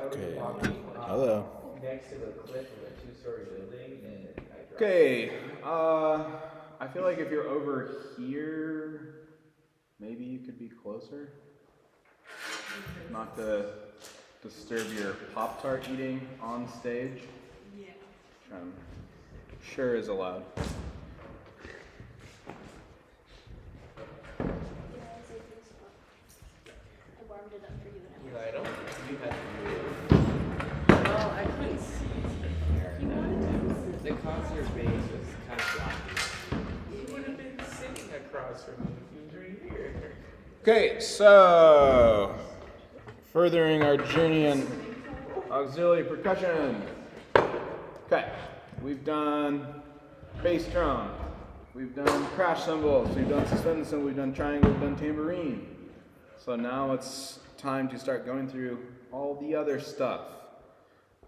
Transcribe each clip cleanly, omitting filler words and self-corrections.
Okay. Hello. Next to the cliff of a two-story building, and Okay. I feel like if you're over here, maybe you could be closer. Not to disturb your Pop-Tart eating on stage. Yeah. Sure is allowed. I warmed it up for you and I don't think you had to do it. Well, I couldn't see You wanted to? The concert base was kind of blocking. You would have been sitting across from me if you was right here. Okay, so furthering our journey in auxiliary percussion. Okay, we've done bass drum, we've done crash cymbals, we've done suspended cymbal, we've done triangle, we've done tambourine. So now it's time to start going through all the other stuff.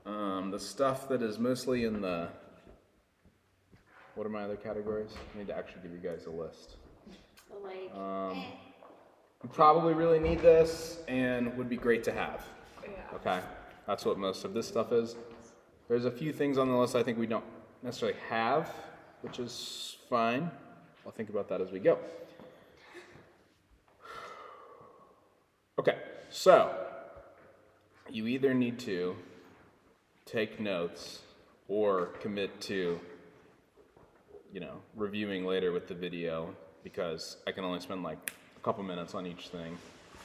The stuff that is mostly in the, what are my other categories? I need to actually give you guys a list. You probably really need this and would be great to have. Yeah. Okay, that's what most of this stuff is. There's a few things on the list I think we don't necessarily have, which is fine. I'll think about that as we go. Okay, so you either need to take notes or commit to, reviewing later with the video, because I can only spend like a couple minutes on each thing,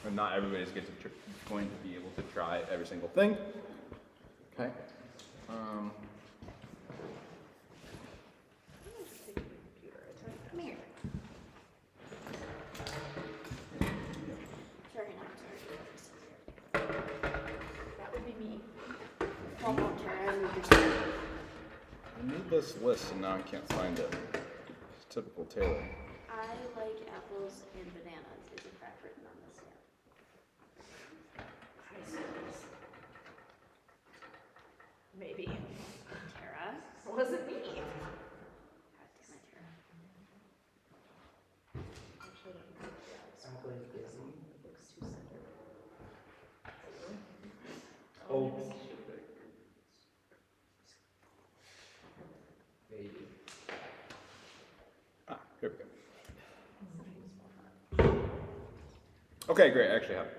and not everybody's going to be able to try every single thing. Okay. Come here. Sorry, not sorry. That would be me. Come on, Tara, I moved your seat. I need this list and now I can't find it. It's typical Taylor. I like apples and bananas. Is in fact written on this yet? Maybe. Tara. It wasn't me. God damn it, Tara. Actually, I don't know. Apple is busy. It looks too centered. Oh, maybe. Here we go. Okay, great. I actually have it.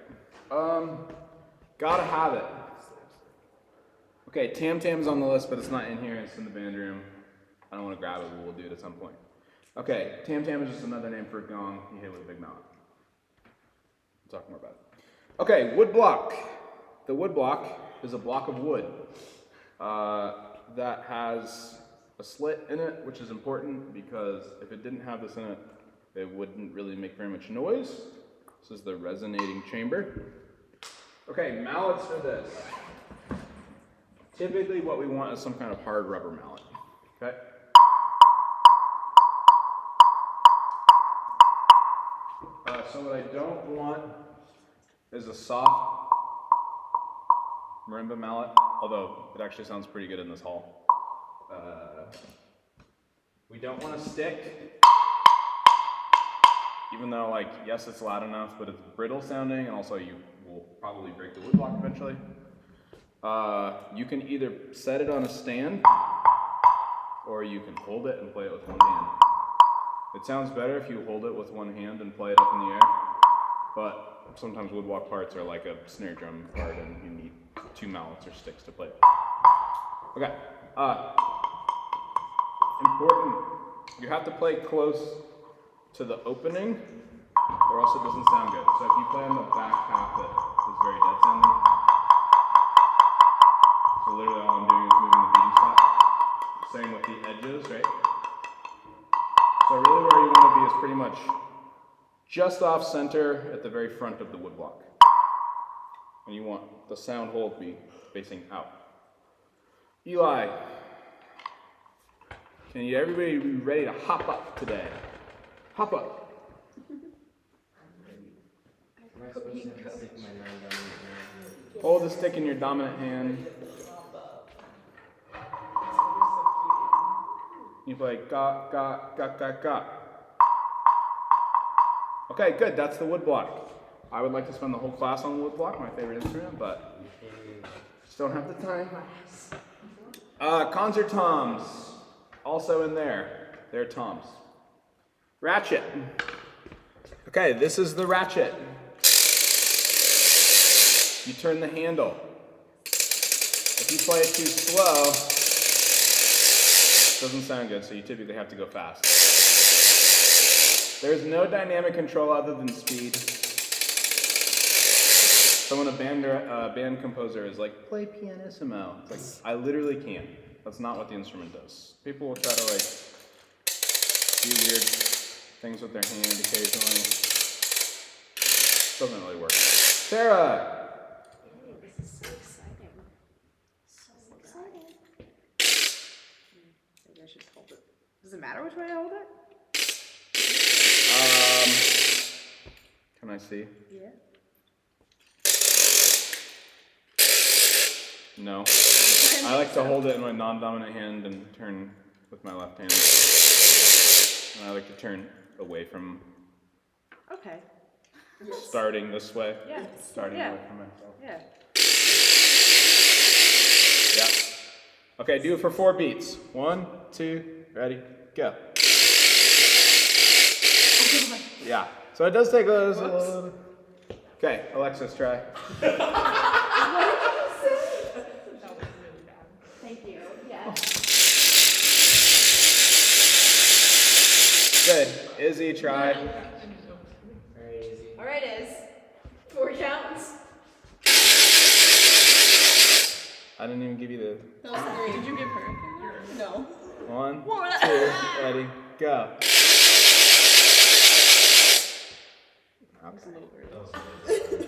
Gotta have it. Okay, Tam Tam's on the list, but it's not in here. It's in the band room. I don't want to grab it, but we'll do it at some point. Okay, Tam Tam is just another name for a gong you hit with a big mallet. We'll talk more about it. Okay, wood block. The wood block is a block of wood that has a slit in it, which is important because if it didn't have this in it, it wouldn't really make very much noise. This is the resonating chamber. Okay, mallets for this. Typically what we want is some kind of hard rubber mallet, okay? So what I don't want is a soft marimba mallet, although it actually sounds pretty good in this hall. We don't want a stick, even though, yes, it's loud enough, but it's brittle sounding, and also you will probably break the wood block eventually. You can either set it on a stand, or you can hold it and play it with one hand. It sounds better if you hold it with one hand and play it up in the air, but sometimes woodblock parts are like a snare drum part, and you need two mallets or sticks to play it. Okay. Important. You have to play close to the opening, or else it doesn't sound good. So if you play on the back half, it is very dead sounding. So literally all I'm doing is moving the beating spot. Same with the edges, right? So really where you want to be is pretty much just off center at the very front of the wood block. And you want the sound hole to be facing out. Eli, can everybody be ready to hop up today? Hop up. Am I supposed to have to stick my non-dominant hand? Hold the stick in your dominant hand. You play ga, ga, ga, ga, ga. Okay, good. That's the wood block. I would like to spend the whole class on the wood block, my favorite instrument, but Don't have the time. Concert toms, also in there. They're toms. Ratchet. Okay, this is the ratchet. You turn the handle. If you play it too slow, it doesn't sound good, so you typically have to go fast. There's no dynamic control other than speed. So when a band composer is like, play pianissimo, it's like, I literally can't. That's not what the instrument does. People will try to like do weird things with their hand occasionally. Doesn't really work. Sarah! This is so exciting. So exciting. Maybe I should hold it. Does it matter which way I hold it? Can I see? Yeah. No. I like to hold it in my non-dominant hand and turn with my left hand. And I like to turn away from Okay. starting this way. Yeah. Starting Yeah. away from myself. Yeah. Yeah. Okay, do it for 4 beats. 1, 2, ready, go. Yeah. So it does take a little. Okay, Alexis, try. Thank you. Yeah. Good. Izzy, try. Very easy. All right, Iz. 4 counts. I didn't even give you the. That was 3. Did you give her? No. 1, 2, ready, go. That was a little early.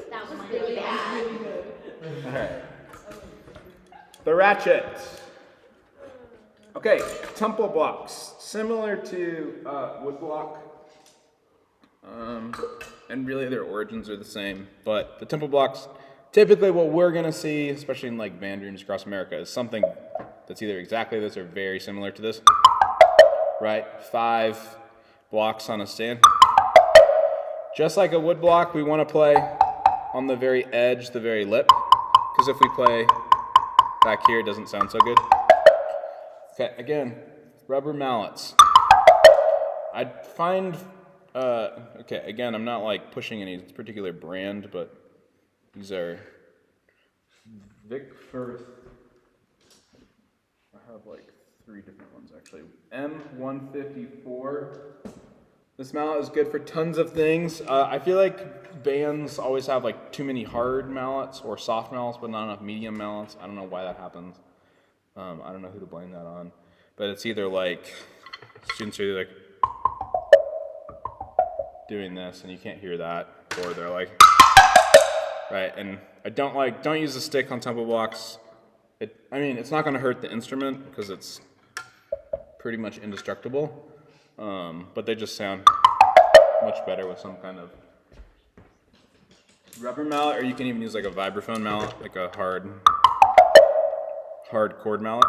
That was really bad. All right. The ratchet. Okay, tempo blocks, similar to wood block, and really their origins are the same. But the tempo blocks, typically what we're gonna see, especially in like band rooms across America, is something that's either exactly this or very similar to this. Right, 5 blocks on a stand. Just like a wood block, we want to play on the very edge, the very lip, because if we play back here, it doesn't sound so good. Okay, again, rubber mallets. I find, okay, again, I'm not like pushing any particular brand, but these are Vic Firth. I have like 3 different ones actually. M154. This mallet is good for tons of things. I feel like bands always have like too many hard mallets or soft mallets, but not enough medium mallets. I don't know why that happens. I don't know who to blame that on. But it's either like, students are like doing this and you can't hear that, or they're like, right, and I don't use the stick on tempo blocks. I mean, it's not gonna hurt the instrument because it's pretty much indestructible. But they just sound much better with some kind of rubber mallet, or you can even use like a vibraphone mallet, like a hard chord mallet.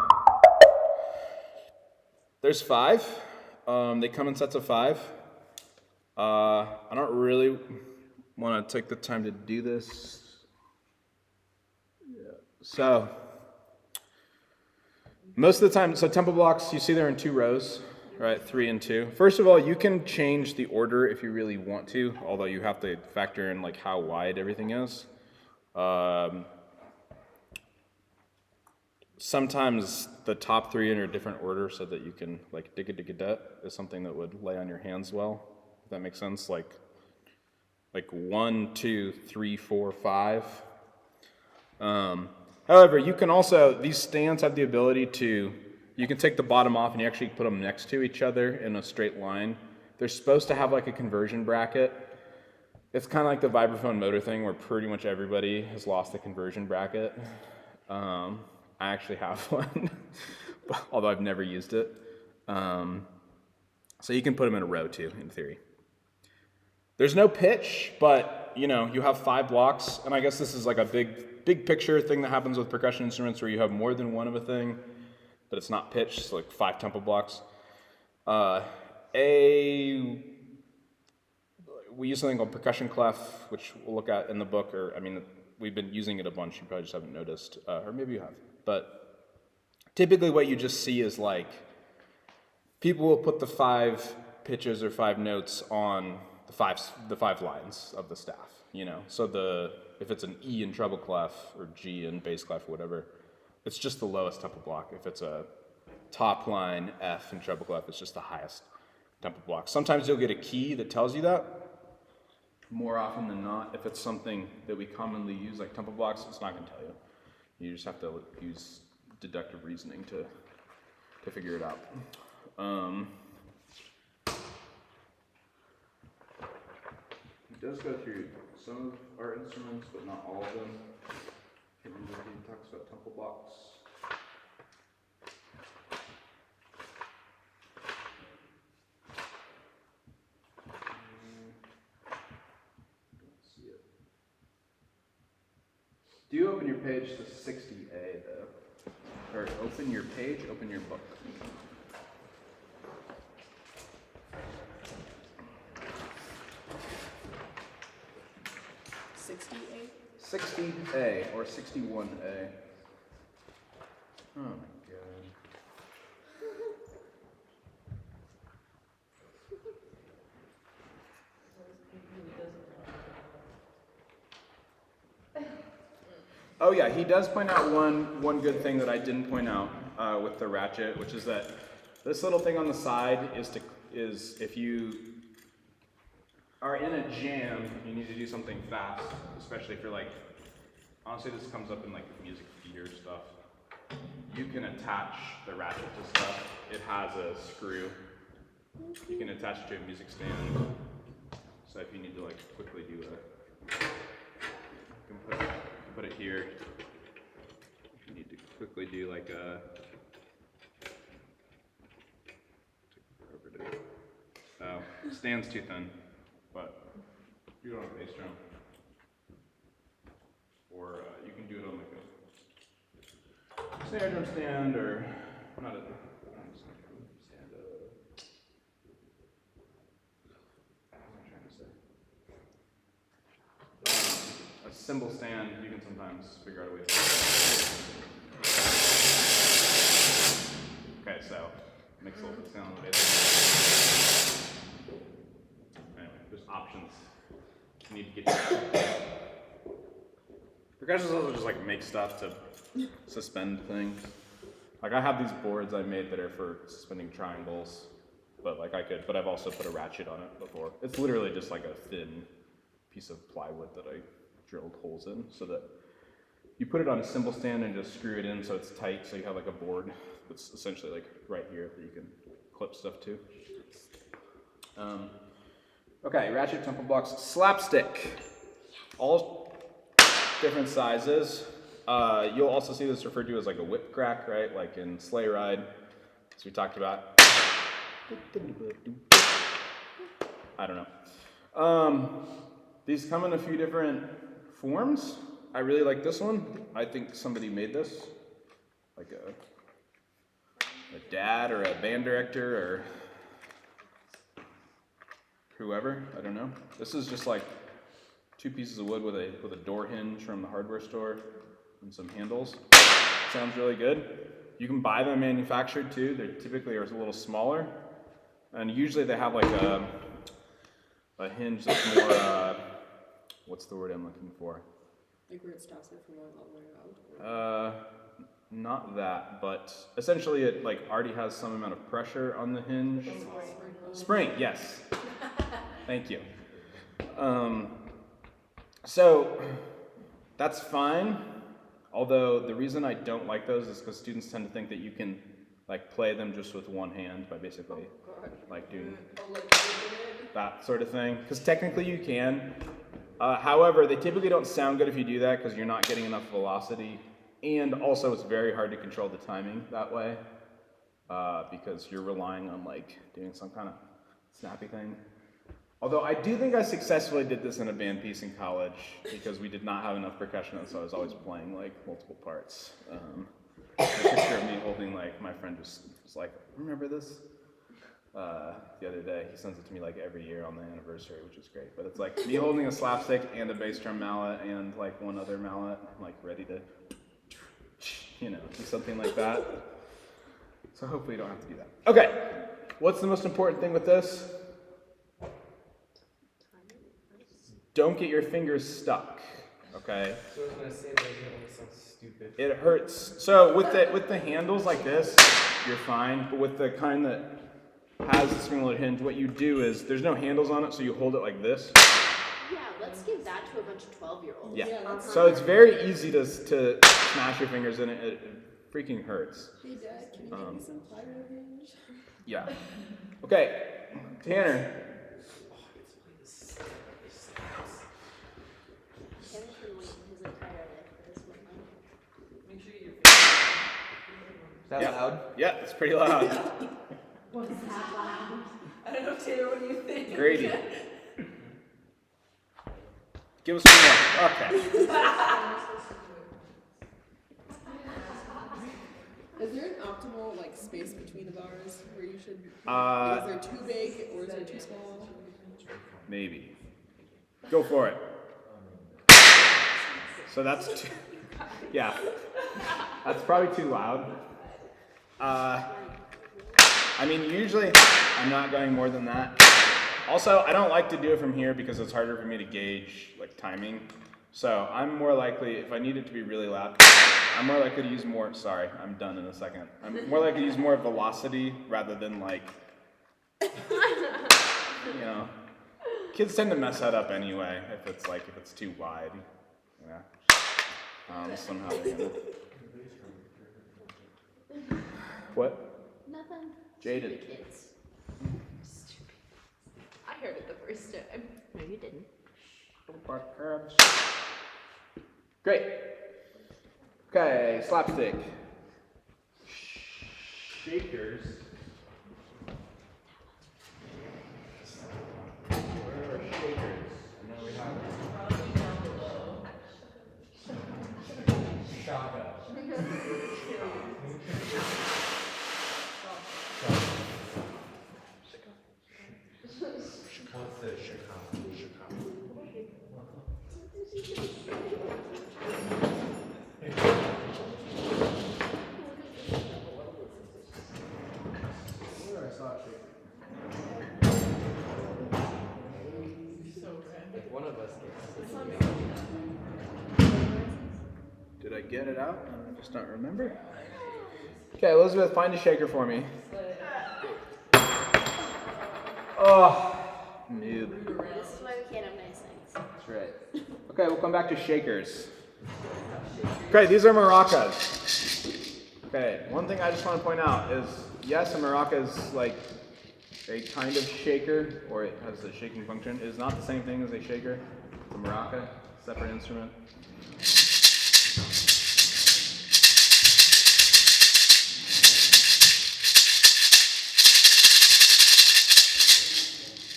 There's 5. They come in sets of 5. I don't really want to take the time to do this. Yeah. So most of the time, so tempo blocks, you see they're in 2 rows. Right, 3 and 2. First of all, you can change the order if you really want to, although you have to factor in like how wide everything is. Sometimes the top 3 in a different order so that you can like digga is something that would lay on your hands well. If that makes sense, like 1, 2, 3, 4, 5. However, you can also, these stands have the ability to. You can take the bottom off and you actually put them next to each other in a straight line. They're supposed to have like a conversion bracket. It's kind of like the vibraphone motor thing where pretty much everybody has lost the conversion bracket. I actually have one, although I've never used it. So you can put them in a row too, in theory. There's no pitch, but you know, you have 5 blocks, and I guess this is like a big picture thing that happens with percussion instruments where you have more than one of a thing, but it's not pitched, so like 5 tempo blocks. We use something called percussion clef, which we'll look at in the book, or I mean, we've been using it a bunch. You probably just haven't noticed, or maybe you have. But typically, what you just see is like people will put the 5 pitches or 5 notes on the five lines of the staff. You know, so if it's an E in treble clef or G in bass clef or whatever, it's just the lowest tempo block. If it's a top line F in treble clef, it's just the highest tempo block. Sometimes you'll get a key that tells you that. More often than not, if it's something that we commonly use, like tempo blocks, it's not going to tell you. You just have to use deductive reasoning to figure it out. It does go through some of our instruments, but not all of them. I can't remember if he talks about tempo blocks. Do you open your page to 60A though? Or open your page, open your book. $68? 60A or 61A. Oh my god. Oh yeah, he does point out one good thing that I didn't point out with the ratchet, which is that this little thing on the side is if you are in a jam, you need to do something fast, especially if you're like, honestly this comes up in like music theater stuff. You can attach the ratchet to stuff. It has a screw. You can attach it to a music stand. So if you need to like quickly do you can put it here. If you need to quickly do like a the stand's too thin, but you don't have a bass drum. Or you can do it on like a snare drum stand, or not a stand. What am I trying to say? A cymbal stand. You can sometimes figure out a way to. Okay, so makes a little bit of sound on the bass. Anyway, there's options. You need to get. Percussionists also just like make stuff to suspend things. Like I have these boards I made that are for suspending triangles, but I've also put a ratchet on it before. It's literally just like a thin piece of plywood that I drilled holes in so that you put it on a cymbal stand and just screw it in so it's tight, so you have like a board that's essentially like right here that you can clip stuff to. Okay, ratchet tempo blocks, slapstick. All different sizes. You'll also see this referred to as like a whip crack, right? Like in Sleigh Ride, as we talked about. I don't know. These come in a few different forms. I really like this one. I think somebody made this, like a dad or a band director or whoever. I don't know. This is just like 2 pieces of wood with a door hinge from the hardware store and some handles. Sounds really good. You can buy them manufactured too. They typically are a little smaller, and usually they have like a hinge that's more. What's the word I'm looking for? Like where it stops it from going all the way around? Not that, but essentially it like already has some amount of pressure on the hinge. Spring, yes. Thank you. So that's fine. Although the reason I don't like those is because students tend to think that you can like play them just with one hand by basically like doing that sort of thing. Because technically you can. However, they typically don't sound good if you do that because you're not getting enough velocity. And also it's very hard to control the timing that way because you're relying on like doing some kind of snappy thing. Although I do think I successfully did this in a band piece in college because we did not have enough percussion, so I was always playing like multiple parts. A picture of me holding like my friend was like, remember this? the other day. He sends it to me like every year on the anniversary, which is great. But it's like me holding a slapstick and a bass drum mallet and like one other mallet, like ready to, do something like that. So hopefully you don't have to do that. Okay, what's the most important thing with this? Don't get your fingers stuck. Okay. So I was gonna say that it almost sounds stupid. It hurts. So with the handles like this, you're fine. But with the kind that has the spring-loaded hinge, what you do is there's no handles on it, so you hold it like this. Yeah, let's give that to a bunch of 12-year-olds. Yeah. So it's very easy to smash your fingers in it. It freaking hurts. Hey Dad, can you make me some fire hinge? Yeah. Okay, Tanner. Kevin can wait his entire life for this one. Make sure you Is that loud? Yeah, it's pretty loud. Was that loud? I don't know, Taylor, what do you think? Grady. Give us some more. Okay. Is there an optimal space between the bars where you should? Is there too big or is there too small? Maybe. Go for it. So that's too, yeah. That's probably too loud. I mean, usually I'm not going more than that. Also, I don't like to do it from here because it's harder for me to gauge timing. So I'm more likely, if I need it to be really loud, I'm more likely to use more, sorry, I'm done in a second. I'm more likely to use more velocity rather than kids tend to mess that up anyway if it's too wide. Yeah. Somehow they're gonna. What? Nothing. Jaded. Stupid kids. Stupid. I heard it the first time. No, you didn't. Great. Okay, slapstick. Shakers. Where are our shakers? And then we have Shaka. What's the Chicago? Where I saw a shaker. If one of us gets Did I get it out? I just don't remember. Okay, Elizabeth, find a shaker for me. Oh, noob. This is why we can't have nice things. That's right. Okay, we'll come back to shakers. Okay, these are maracas. Okay, one thing I just want to point out is, yes, a maraca is a kind of shaker, or it has a shaking function. It is not the same thing as a shaker. It's a maraca, separate instrument.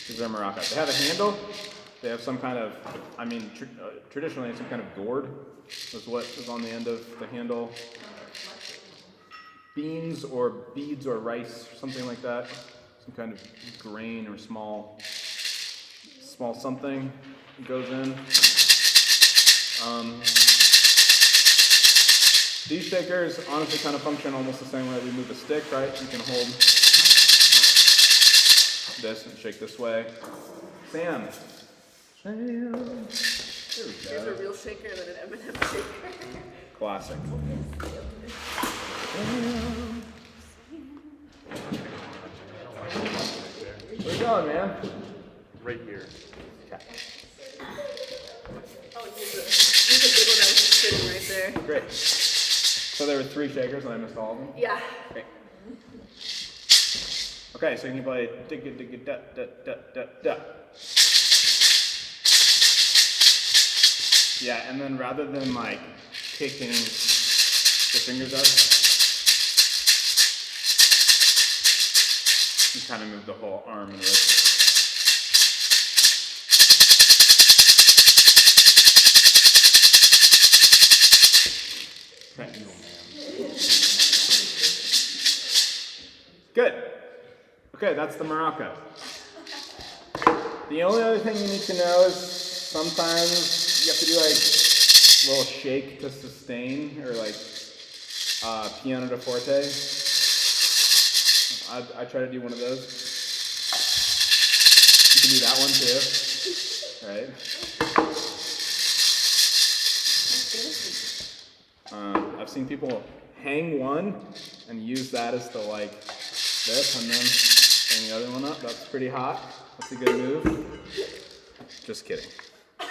These are maracas. They have a handle. They have some kind of, traditionally some kind of gourd is what is on the end of the handle. Beans or beads or rice, something like that. Some kind of grain or small something goes in. These shakers honestly kind of function almost the same way we move a stick, right? You can hold this and shake this way. Sam. There we Here's go. a real shaker and then an M&M shaker. Classic. Where you going, man? Right here. Okay. Oh, here's a big one that was just sitting right there. Great. So there were 3 shakers and I missed all of them? Yeah. Okay. Okay, so you can play digga digga da da da da da. Yeah, and then rather than kicking the fingers up, you kind of move the whole arm and wrist. Okay. Good. Okay, that's the maraca. The only other thing you need to know is sometimes you have to do like a little shake to sustain, or like piano to forte. I try to do one of those. You can do that one too, right? I've seen people hang one and use that as the like this, and then hang the other one up. That's pretty hot. That's a good move. Just kidding.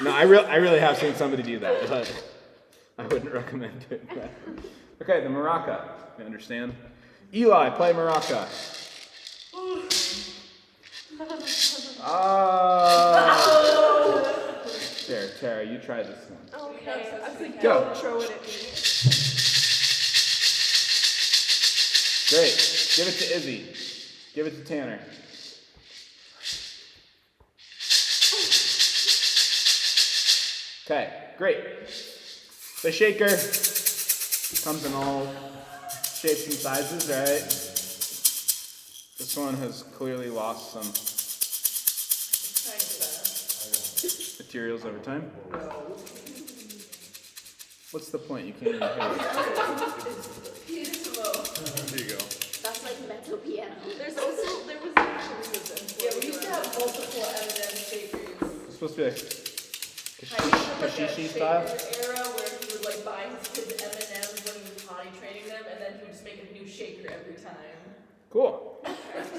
No, I really have seen somebody do that, but I wouldn't recommend doing that. Okay, the maraca. You understand? Eli, play maraca. There, Tara, you try this one. Okay, I was like, Go. don't throw it at me. Great. Give it to Izzy. Give it to Tanner. Okay, great. The shaker comes in all shapes and sizes, right? This one has clearly lost some materials over time. What's the point? You can't even hear it. There you go. That's like metal piano. There was actually yeah, we used to have multiple M&M shakers. It's supposed to be like kashishi style. Era where he would like buy his kids M&Ms when he was potty training them, and then he would just make a new shaker every time. Cool. Like a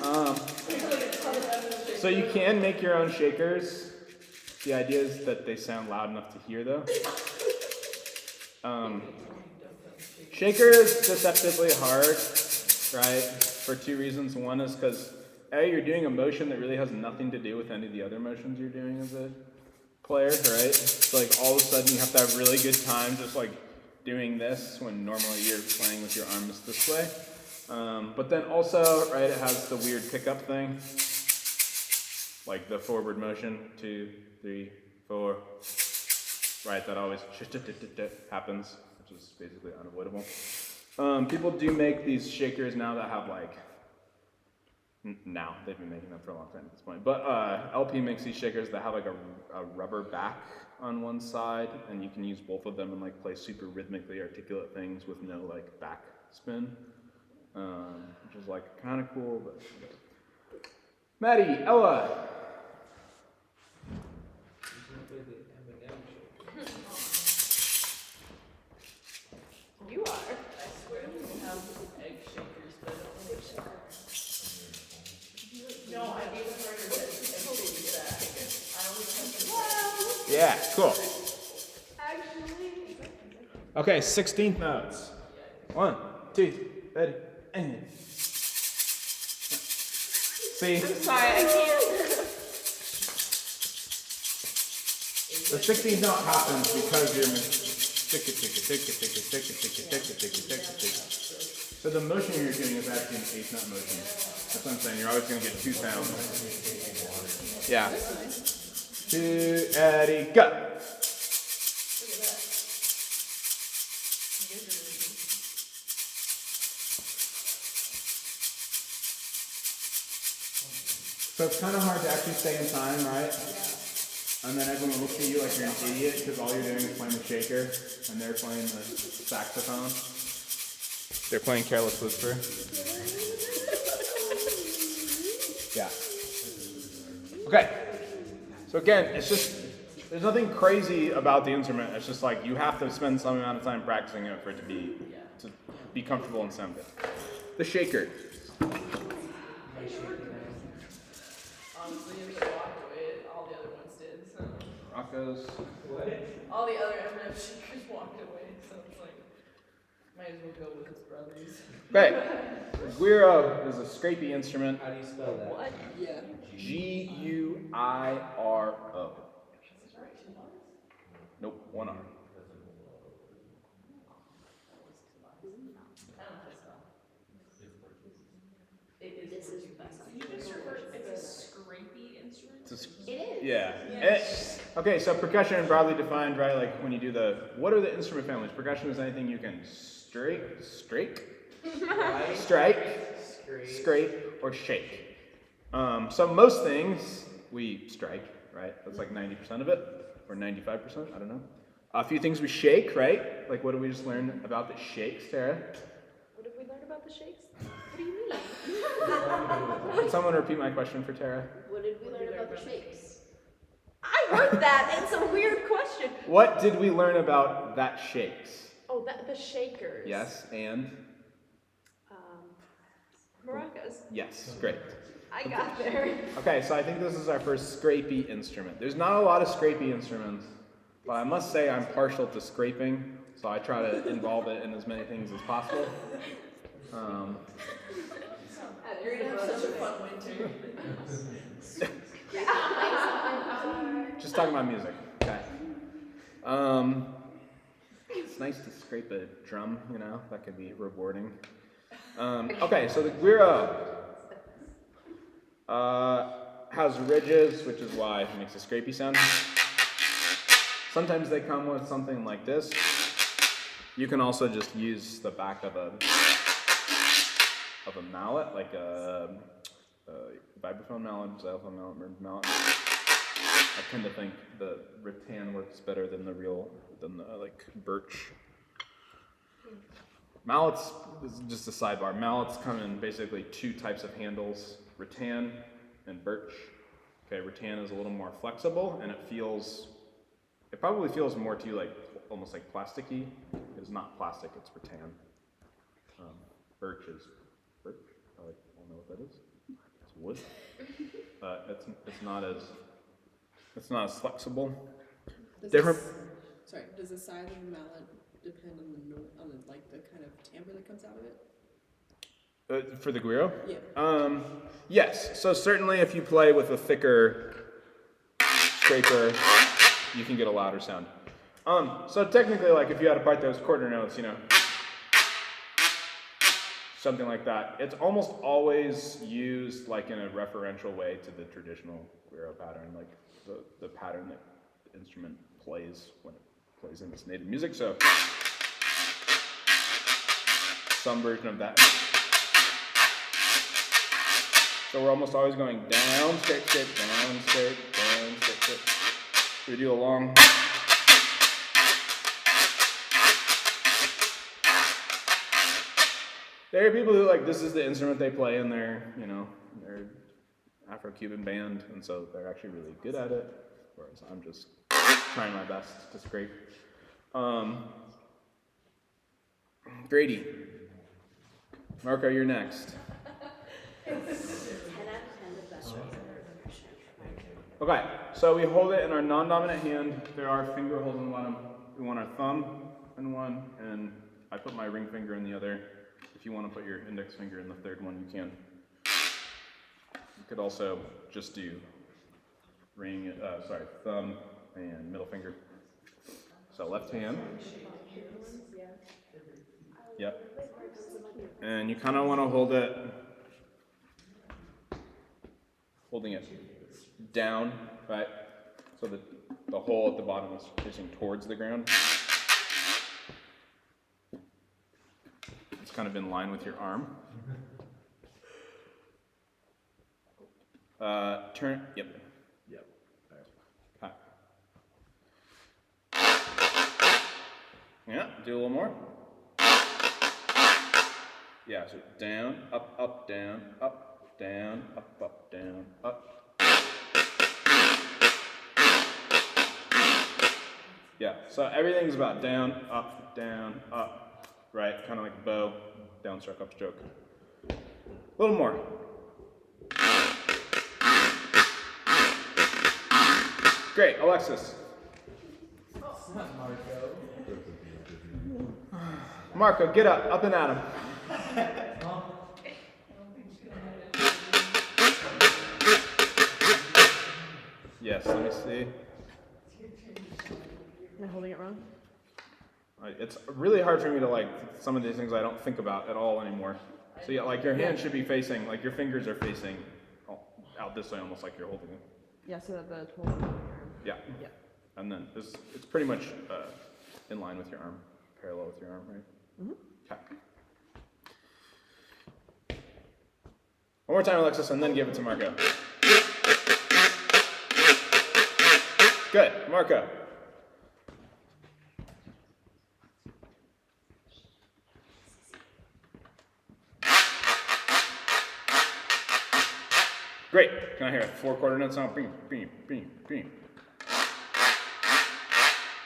ton of M&M shakers. So you can make your own shakers. The idea is that they sound loud enough to hear, though. Shaker is deceptively hard, right? For two reasons. One is because A, you're doing a motion that really has nothing to do with any of the other motions you're doing as a player, right? So like all of a sudden you have to have really good time just like doing this when normally you're playing with your arms this way. But then also, right, it has the weird pickup thing. Like the forward motion, 2, 3, 4. Right, that always happens, which is basically unavoidable. People do make these shakers now that have like, now, they've been making them for a long time at this point. But LP makes these shakers that have like a rubber back on one side, and you can use both of them and like play super rhythmically articulate things with no like back spin, which is like kind of cool. But Maddie, Ella. You are. I swear we have egg shakers, but I don't know which are. No, I gave her her that. I only have Yeah, cool. Actually. Okay, 16th notes. 1, 2, ready, and see, Sorry, I can't. the 16th note happens because you're so the motion you're doing is actually an 8th note motion. That's what I'm saying. You're always going to get 2 sounds. Yeah. 2, ready, go. So it's kind of hard to actually stay in time, right? And then everyone looks at you like you're an idiot because all you're doing is playing the shaker and they're playing the saxophone. They're playing Careless Whisper. Yeah. Okay. So again, it's just, there's nothing crazy about the instrument. It's just like you have to spend some amount of time practicing it for it to be comfortable and sound good. The shaker. honestly, if it walked away, all the other ones did, so. Rocco's. All the other M&M shakers walked away, so it's like, might as well go with his brothers. Right. Guiro is a scrapey instrument. How do you spell that? What? Yeah. Guiro. Nope, 1 R. This is the best. It's a scrapey instrument? It's a, It is. yeah. Okay, so percussion broadly defined, right? Like when you do what are the instrument families? Percussion is anything you can strike, scrape, or shake. So most things we strike, right? That's like 90% of it, or 95%, I don't know. A few things we shake, right? Like what did we just learn about that shakes, Tara? What did we learn about the shakes? What do you mean? Can someone repeat my question for Tara? What did we learn about the shakes? I heard that. It's a weird question. What did we learn about that shakes? Oh, the shakers. Yes, and? Maracas. Yes, great. I got there. Okay, so I think this is our first scrapey instrument. There's not a lot of scrapey instruments, but I must say I'm partial to scraping, so I try to involve it in as many things as possible. You're gonna have such a fun winter. Just talking about music. Okay. It's nice to scrape a drum, you know, that could be rewarding. Okay, so the guiro has ridges, which is why it makes a scrapey sound. Sometimes they come with something like this. You can also just use the back of a mallet, like a vibraphone mallet, xylophone mallet, merge mallet. I tend to think the rattan works better than the like birch. Mallets, this is just a sidebar. Mallets come in basically two types of handles, rattan and birch. Okay, rattan is a little more flexible and it probably feels more to you like almost like plasticky. It's not plastic, it's rattan. Birch is birch. I don't know what that is. It's wood. But it's not as flexible. Does the size of the mallet depend on the like the kind of timbre that comes out of it? For the guiro? Yeah. Yes. So certainly if you play with a thicker scraper, you can get a louder sound. So technically, like if you had a part that was quarter notes, you know, something like that, it's almost always used like in a referential way to the traditional guiro pattern, like the pattern that the instrument plays when it plays in its native music. So some version of that. So we're almost always going down, straight, straight, down, straight, down, straight, straight. So we do a long. There are people who like this is the instrument they play in their, you know, their Afro-Cuban band, and so they're actually really good at it. Whereas I'm just trying my best to scrape. Grady, Marco, you're next. 10 out of 10, the best ones ever. Okay, so we hold it in our non-dominant hand. There are finger holes in the bottom. We want our thumb in one, and I put my ring finger in the other. If you want to put your index finger in the third one, you can. You could also just do thumb and middle finger. So left hand. Yep. And you kind of want to hold it, holding it down, right? So that the hole at the bottom is facing towards the ground. It's kind of in line with your arm. Turn, yep. Okay. Yeah, do a little more. Yeah, so down, up, down, up, down, up, down, up. Yeah, so everything's about down, up, right? Kind of like a bow, downstroke, upstroke. A little more. Great, Alexis. Marco, get up and at him. Yes, let me see. Am I holding it wrong? It's really hard for me to like some of these things I don't think about at all anymore. So yeah, like your hand should be facing, like your fingers are facing out this way, almost like you're holding it. Yeah, so that the whole arm. Yeah. Yeah. And then it's pretty much in line with your arm, parallel with your arm, right? Mm-hmm. Okay. I One more time, Alexis, and then give it to Marco. Good, Marco. Great. Can I hear 4 quarter notes now? Beam, beam, beam, beam.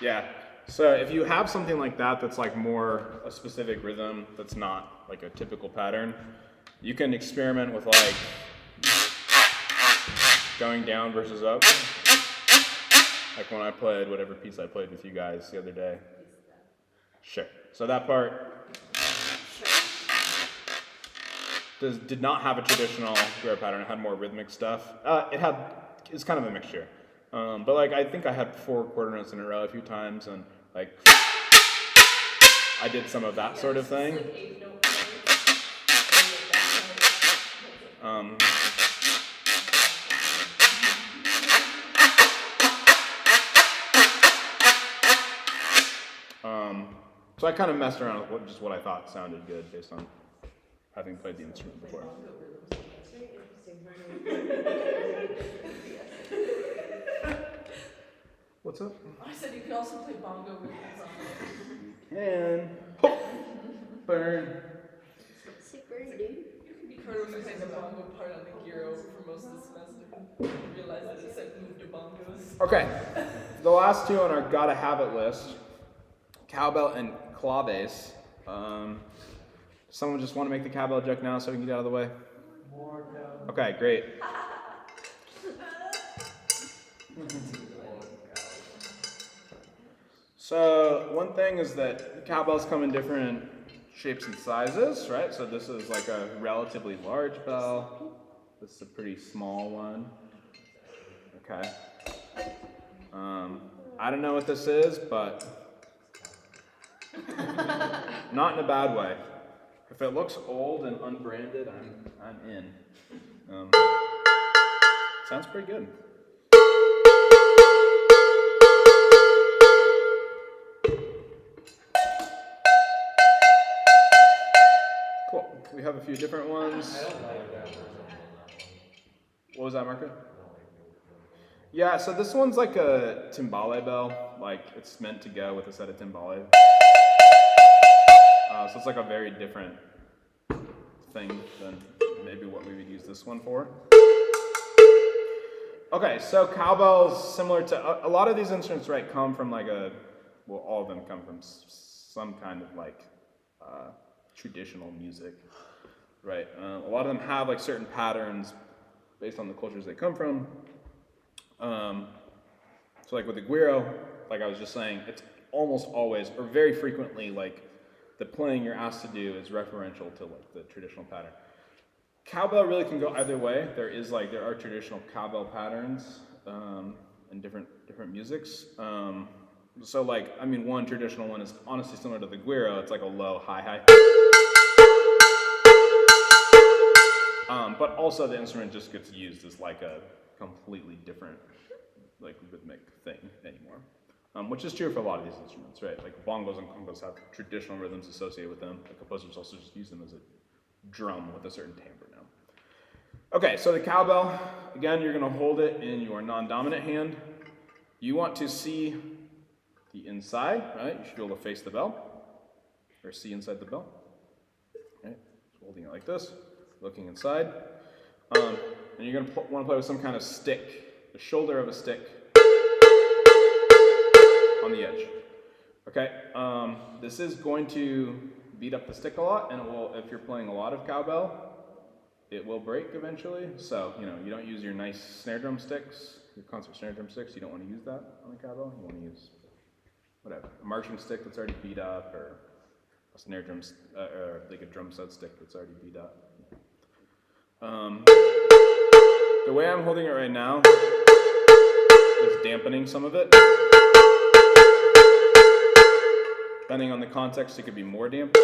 Yeah. So if you have something like that that's like more a specific rhythm that's not like a typical pattern, you can experiment with like going down versus up. Like when I played whatever piece I played with you guys the other day. Sure. So that part did not have a traditional square pattern. It had more rhythmic stuff. It's kind of a mixture. But like I think I had 4 quarter notes in a row a few times, and like I did some of that sort of thing. So I kind of messed around with just what I thought sounded good based on having played the instrument before. What's up? I said you could also play bongo with this on And burn. Curtis was playing the bongo part on the gyro for most of the semester. Realized that it said move to bongos. Okay, the last 2 on our gotta have it list, cowbell and claves. Someone just want to make the cowbell joke now so we can get out of the way? More cowbell. Okay, great. So one thing is that cowbells come in different shapes and sizes, right? So this is like a relatively large bell. This is a pretty small one. Okay. I don't know what this is, but not in a bad way. If it looks old and unbranded, I'm in. Sounds pretty good. Cool. We have a few different ones. I don't like that version. What was that, Marco? Yeah, so this one's like a timbale bell. Like it's meant to go with a set of timbales. So it's like a very different thing than maybe what we would use this one for. Okay, so cowbells, similar to a lot of these instruments, right, come from like all of them come from some kind of like traditional music, right? A lot of them have like certain patterns based on the cultures they come from. So like with the guiro, like I was just saying, it's almost always, or very frequently, like the playing you're asked to do is referential to like the traditional pattern. Cowbell really can go either way. There are traditional cowbell patterns in different musics. So like, I mean, one traditional one is honestly similar to the guiro. It's like a low, high. But also the instrument just gets used as like a completely different like rhythmic thing anymore. Which is true for a lot of these instruments, right? Like bongos and congas have traditional rhythms associated with them. The composers also just use them as a drum with a certain timbre now. Okay, so the cowbell, again, you're gonna hold it in your non-dominant hand. You want to see the inside, right? You should be able to face the bell, or see inside the bell. Okay, so holding it like this, looking inside. And you're gonna want to play with some kind of stick, the shoulder of a stick on the edge. Okay, this is going to beat up the stick a lot, and it will, if you're playing a lot of cowbell, it will break eventually. So, you don't use your nice snare drum sticks, your concert snare drum sticks. You don't want to use that on the cowbell. You want to use whatever, a marching stick that's already beat up, or a snare drum, or like a drum set stick that's already beat up. The way I'm holding it right now is dampening some of it. Depending on the context, it could be more damp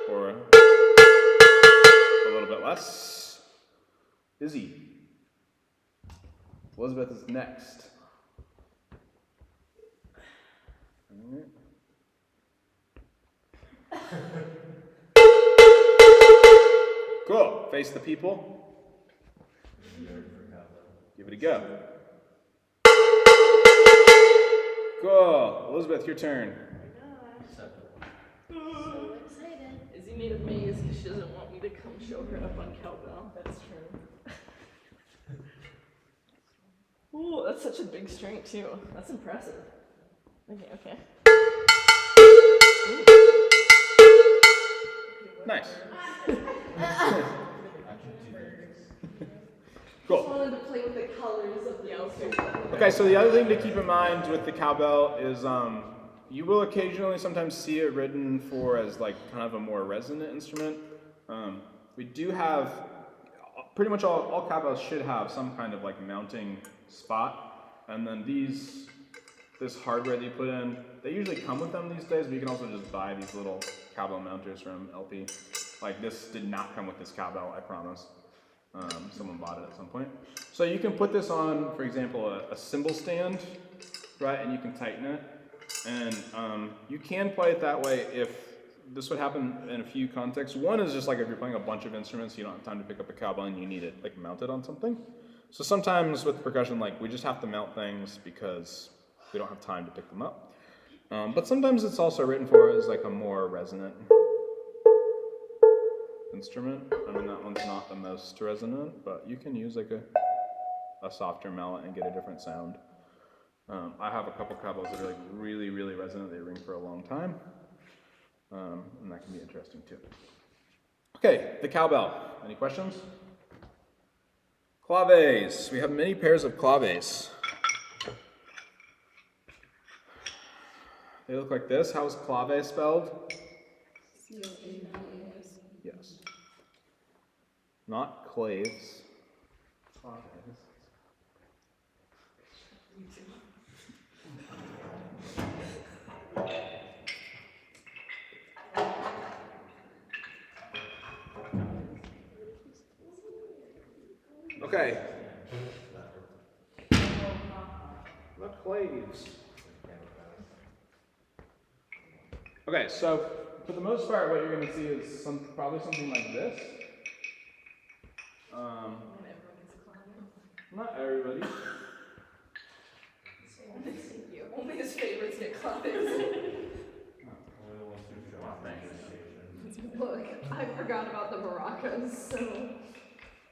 or a little bit less. Izzy. Elizabeth is next. Cool. Cool. Face the people. Give it a go. Cool. Elizabeth, your turn. So excited. Izzy made a maze because she doesn't want me to come show her up on cowbell. That's true. Ooh, that's such a big string too. That's impressive. Okay. Nice. Just Cool. wanted to play with the colors of the outfit. Okay, so the other thing to keep in mind with the cowbell is you will occasionally sometimes see it written for as like kind of a more resonant instrument. We do have, pretty much all cowbells should have some kind of like mounting spot. And then this hardware that you put in, they usually come with them these days, but you can also just buy these little cowbell mounters from LP. Like this did not come with this cowbell, I promise. Someone bought it at some point. So you can put this on, for example, a cymbal stand, right? And you can tighten it. And you can play it that way if this would happen in a few contexts. One is just like if you're playing a bunch of instruments, you don't have time to pick up a cowbell and you need it like mounted on something. So sometimes with percussion, like we just have to mount things because we don't have time to pick them up. But sometimes it's also written for as like a more resonant instrument. I mean, that one's not the most resonant, but you can use like a softer mallet and get a different sound. I have a couple cowbells that are like really, really resonant. They ring for a long time, and that can be interesting too. Okay, the cowbell. Any questions? Claves. We have many pairs of claves. They look like this. How is clave spelled? C-O-A-V-A-S. Yes. Not claves. Claves. Okay. Not claves. Okay, so for the most part, what you're going to see is probably something like this. Not everybody. Only his favorites get claves. Look, I forgot about the maracas, so.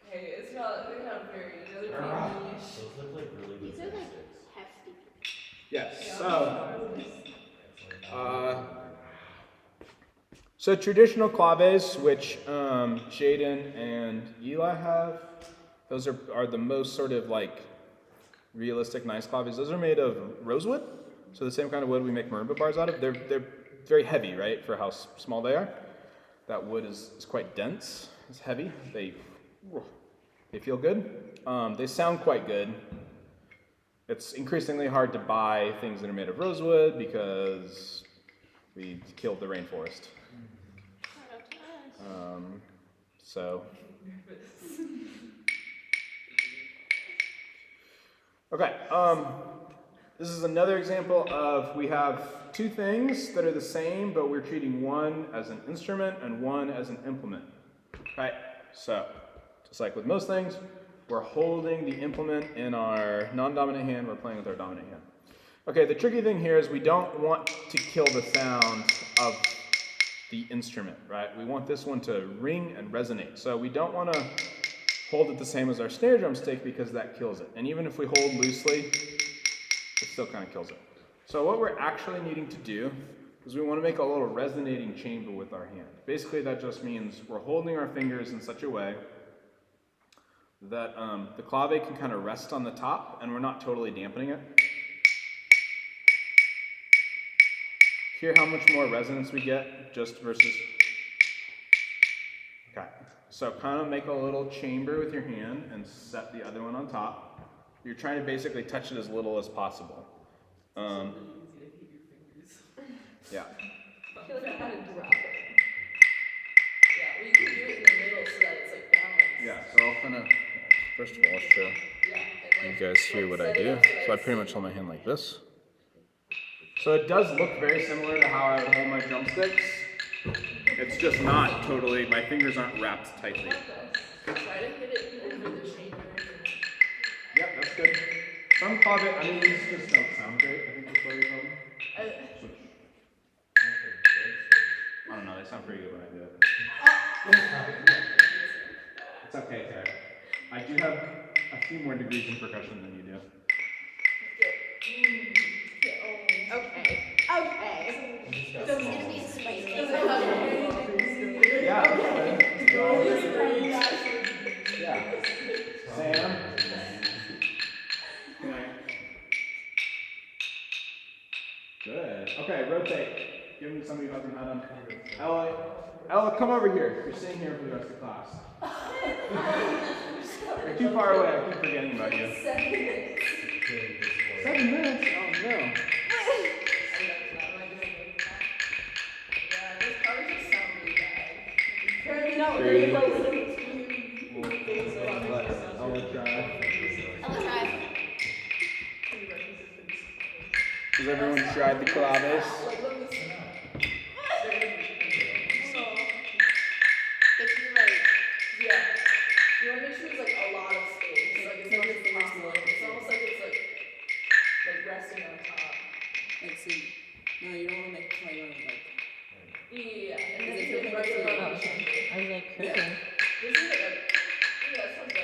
Hey, they're not very, they're pretty niche. Those look like really good These are like sticks. hefty. Yes. So traditional claves, which Jaden and Eli have, those are the most sort of like realistic, nice claves. Those are made of rosewood, so the same kind of wood we make marimba bars out of. They're very heavy, right, for how small they are. That wood is quite dense. It's heavy. They feel good. They sound quite good. It's increasingly hard to buy things that are made of rosewood because we killed the rainforest. So. Okay, this is another example of we have two things that are the same, but we're treating one as an instrument and one as an implement. Okay, so just like with most things, we're holding the implement in our non-dominant hand, we're playing with our dominant hand. Okay, the tricky thing here is we don't want to kill the sound of the instrument, right? We want this one to ring and resonate. So we don't want to hold it the same as our snare drum stick because that kills it. And even if we hold loosely, it still kind of kills it. So what we're actually needing to do is we want to make a little resonating chamber with our hand. Basically that just means we're holding our fingers in such a way that the clave can kind of rest on the top and we're not totally dampening it. Hear how much more resonance we get just versus. Okay, so kind of make a little chamber with your hand and set the other one on top. You're trying to basically touch it as little as possible. Yeah. I feel like I had to drop it. Yeah, well, you can do it in the middle so that it's like balanced. Yeah, so I'll kind of, first of all, show Yeah, and you like, guys hear what I set it do. up So I pretty much hold my hand like this. So it does look very similar to how I would hold my drumsticks. It's just not totally, my fingers aren't wrapped tightly. Try to hit it over the chamber. Yep, that's good. Some clave, I mean, these just don't sound great. I think that's what you're talking. Switch. I don't know, they sound pretty good when I do it. It's okay, Tara. I do have a few more degrees in percussion than you do. Okay. Don't give me spice. Yeah. Yeah. Sam. Good. Okay, rotate. Give me somebody who hasn't had them. Ella, come over here. You're sitting here for the rest of the class. You're too far away. I keep forgetting about you. 7 minutes? Oh no. Apparently not very close. Ella try. I'll try. Has everyone tried the claves? If you like, Yeah. You want to make sure there's like a lot of space. Like it's not just possible. It's almost like it's like resting on top. Like, so, no, you don't want to make it play on, like, Yeah. And then As if you you're can playing write it a on the flute. chamber. I was like, cooking. This is like a, yeah, something.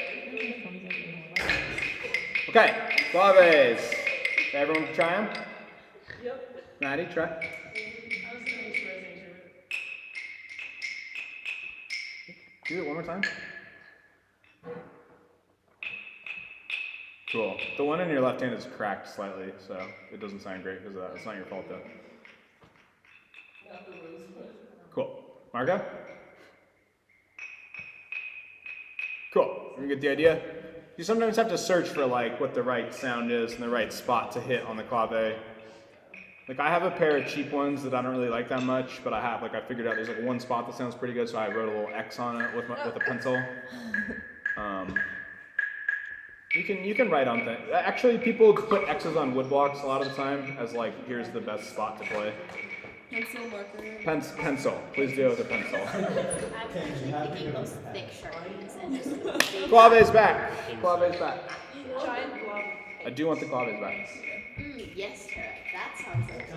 Okay, claves. Everyone try them? Yep. Maddie, try. I was going to use resing chamber. Do it one more time. Cool. The one in your left hand is cracked slightly, so it doesn't sound great because of that. It's not your fault though. Not the rosewood. Cool. Margo? Cool. You get the idea? You sometimes have to search for like what the right sound is and the right spot to hit on the clave. Like I have a pair of cheap ones that I don't really like that much, but I figured out there's like one spot that sounds pretty good, so I wrote a little X on it with a pencil. You can write on things. Actually, people put X's on wood blocks a lot of the time as like here's the best spot to play. pencil, marker. Pencil. Please do it with a pencil. I'm actually picking those thick Sharpies and just. Clave's back. Clave's back. Giant blob. I do want the claves back. Yes, Tara. That sounds like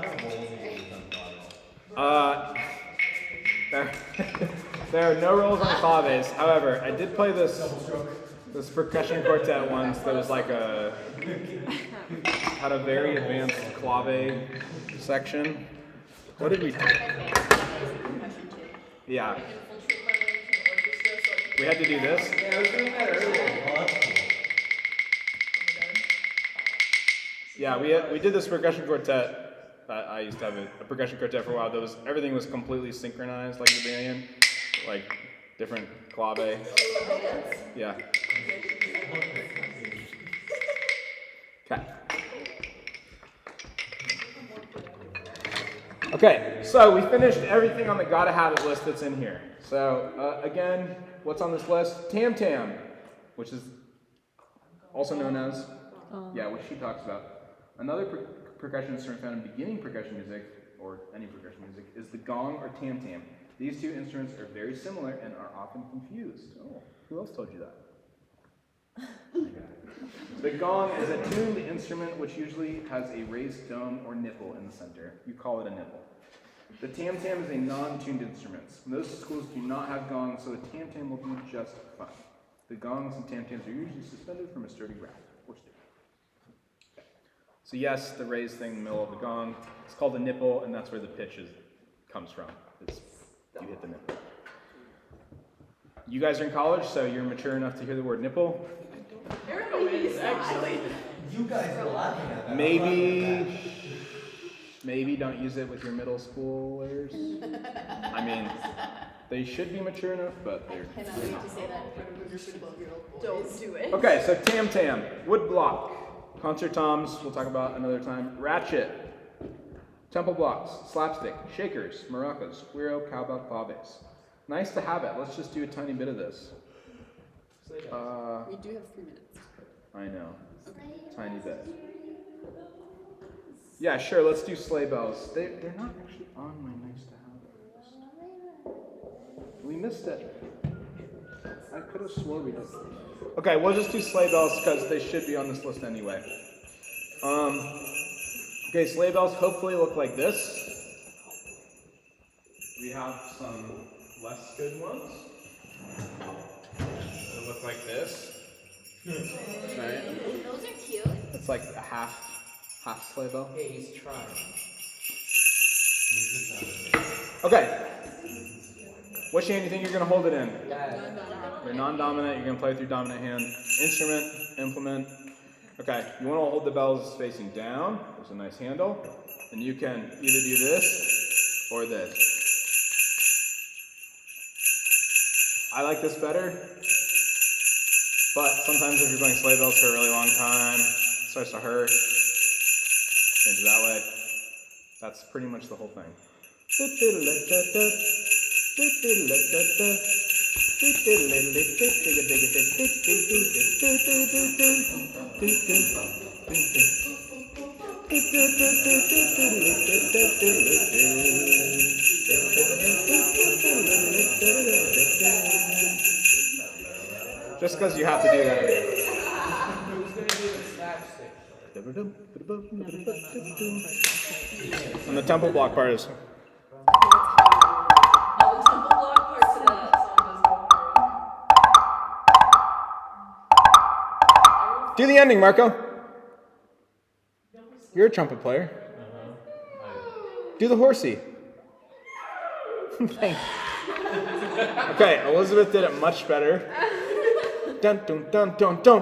there are no rolls on claves. However, I did play this percussion quartet once that was like had a very advanced clave section. What did we do? Yeah. We had to do this. Yeah, I was doing that earlier. Oh, that's cool. Yeah, we did this percussion quartet. I used to have a percussion quartet for a while. Everything was completely synchronized, like at the beginning, like different clave. Yeah. Okay. Okay, so we finished everything on the gotta have it list that's in here. So again, what's on this list? Tam tam, which is also known as, which she talks about. Another percussion instrument found in beginning percussion music, or any percussion music, is the gong or tam tam. These two instruments are very similar and are often confused. Oh, who else told you that? The gong is a tuned instrument which usually has a raised dome or nipple in the center. You call it a nipple. The tam-tam is a non-tuned instrument. Most schools do not have gongs, so a tam-tam will do just fine. The gongs and tam-tams are usually suspended from a sturdy rack or stick. Okay. So yes, the raised thing in the middle of the gong, it's called a nipple, and that's where the pitch comes from. You hit the nipple. You guys are in college, so you're mature enough to hear the word nipple. Erica wins, actually. You guys are laughing at that. Maybe don't use it with your middle schoolers. I mean, they should be mature enough, but they're cannot wait not. to say that in front of your 12-year-old boys. Don't do it. Okay, so tam-tam, wood block, concert toms, we'll talk about another time, ratchet, temple blocks, slapstick, shakers, maracas, guiro, cowbell, claves. Nice to have it. Let's just do a tiny bit of this. We do have 3 minutes. I know. Okay. Tiny bit. Yeah, sure, let's do sleigh bells. They're not actually on my nice to have list. missed it. I could have swore we did. Okay, we'll just do sleigh bells because they should be on this list anyway. Okay, sleigh bells hopefully look like this. We have some less good ones. They look like this. Right? Those are cute. It's like a half sleigh bell. Hey, he's trying. Okay. Which hand do you think you're gonna hold it in? Dad. You're non-dominant, you're gonna play with your dominant hand. Instrument, implement. Okay, you wanna hold the bells facing down. There's a nice handle. And you can either do this or this. I like this better, but sometimes if you're playing sleigh bells for a really long time, it starts to hurt. Change it that way. That's pretty much the whole thing. Just because you have to do that. Who's gonna do the slapstick? And the temple block part is. Oh, the temple block part to that song does go hard. Do the ending, Marco. You're a trumpet player. Do the horsey. Thanks. Okay, Elizabeth did it much better. Dun dun dun dun dun.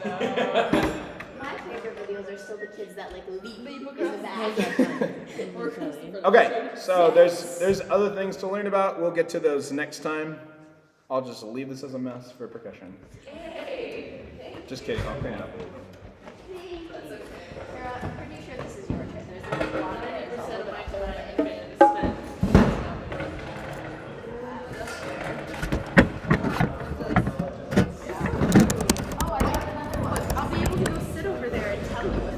My favorite videos are still the kids that like leap in the back. Okay, so there's other things to learn about. We'll get to those next time. I'll just leave this as a mess for percussion. Just kidding, I'll clean it up a little bit. Sarah, I'm pretty sure this is your turn. There's a lot of it. It's a little bit of Oh, I got another one. I'll be able to go sit over there and tell you.